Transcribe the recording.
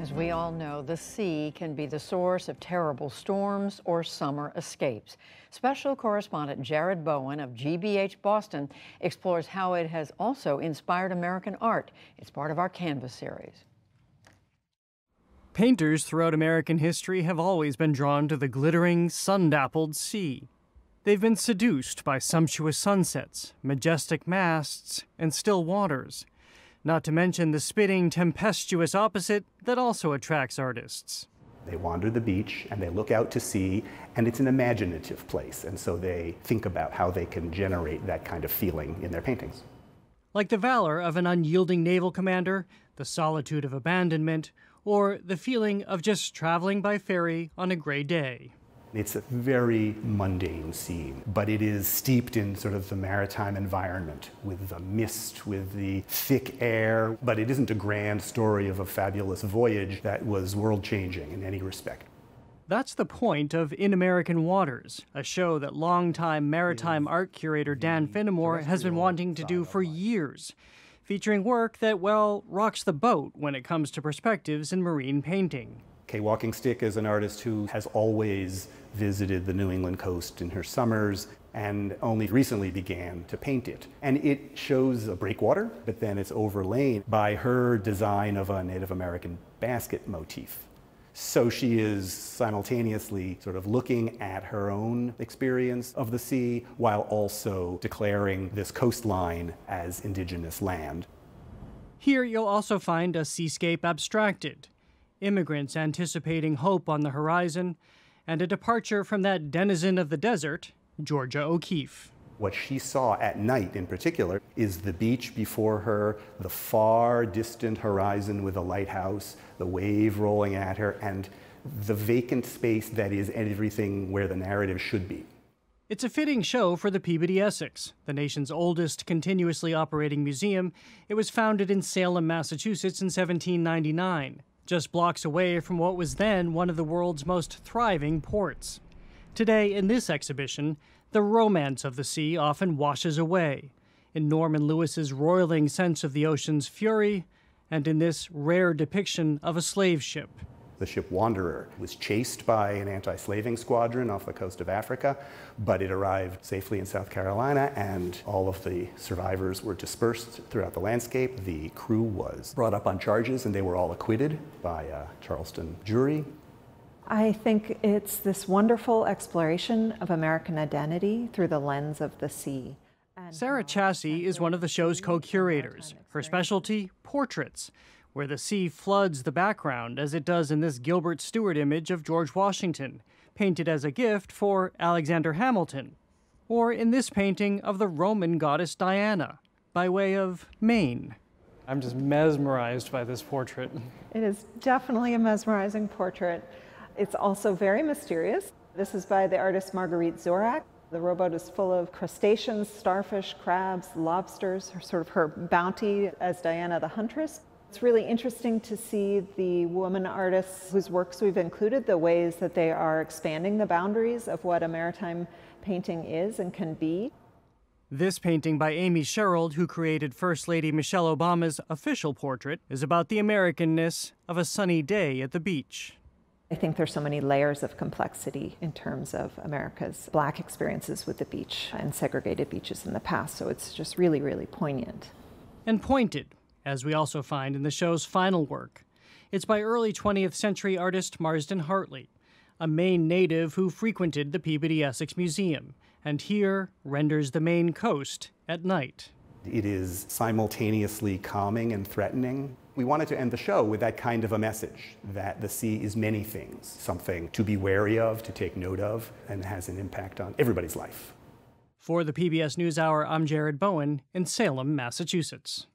As we all know, the sea can be the source of terrible storms or summer escapes. Special correspondent Jared Bowen of GBH Boston explores how it has also inspired American art. It's part of our Canvas series. Painters throughout American history have always been drawn to the glittering, sun-dappled sea. They've been seduced by sumptuous sunsets, majestic masts, and still waters. Not to mention the spitting, tempestuous opposite that also attracts artists. They wander the beach and they look out to sea, and it's an imaginative place, and so they think about how they can generate that kind of feeling in their paintings. Like the valor of an unyielding naval commander, the solitude of abandonment, or the feeling of just traveling by ferry on a gray day. It's a very mundane scene, but it is steeped in sort of the maritime environment with the mist, with the thick air, but it isn't a grand story of a fabulous voyage that was world-changing in any respect. That's the point of In American Waters, a show that longtime maritime art curator Dan Finnemore has been wanting to do for years, featuring work that, well, rocks the boat when it comes to perspectives in marine painting. Kay Walking Stick is an artist who has always visited the New England coast in her summers and only recently began to paint it. And it shows a breakwater, but then it's overlain by her design of a Native American basket motif. So she is simultaneously sort of looking at her own experience of the sea while also declaring this coastline as indigenous land. Here you'll also find a seascape abstracted, immigrants anticipating hope on the horizon, and a departure from that denizen of the desert, Georgia O'Keeffe. What she saw at night in particular is the beach before her, the far distant horizon with a lighthouse, the wave rolling at her, and the vacant space that is everything where the narrative should be. It's a fitting show for the Peabody Essex, the nation's oldest continuously operating museum. It was founded in Salem, Massachusetts in 1799. Just blocks away from what was then one of the world's most thriving ports. Today, in this exhibition, the romance of the sea often washes away, in Norman Lewis's roiling sense of the ocean's fury, and in this rare depiction of a slave ship. The ship Wanderer was chased by an anti-slaving squadron off the coast of Africa, but it arrived safely in South Carolina, and all of the survivors were dispersed throughout the landscape. The crew was brought up on charges, and they were all acquitted by a Charleston jury. I think it's this wonderful exploration of American identity through the lens of the sea. Sarah Chassie is one of the show's co-curators. Her specialty, portraits, where the sea floods the background, as it does in this Gilbert Stuart image of George Washington, painted as a gift for Alexander Hamilton, or in this painting of the Roman goddess Diana, by way of Maine. I'm just mesmerized by this portrait. It is definitely a mesmerizing portrait. It's also very mysterious. This is by the artist Marguerite Zorak. The rowboat is full of crustaceans, starfish, crabs, lobsters, sort of her bounty as Diana the Huntress. It's really interesting to see the woman artists whose works we've included, the ways that they are expanding the boundaries of what a maritime painting is and can be. This painting by Amy Sherald, who created First Lady Michelle Obama's official portrait, is about the Americanness of a sunny day at the beach. I think there's so many layers of complexity in terms of America's Black experiences with the beach and segregated beaches in the past, so it's just really, really poignant. And pointed, as we also find in the show's final work. It's by early 20th century artist Marsden Hartley, a Maine native who frequented the Peabody Essex Museum, and here renders the Maine coast at night. It is simultaneously calming and threatening. We wanted to end the show with that kind of a message, that the sea is many things, something to be wary of, to take note of, and has an impact on everybody's life. For the PBS NewsHour, I'm Jared Bowen in Salem, Massachusetts.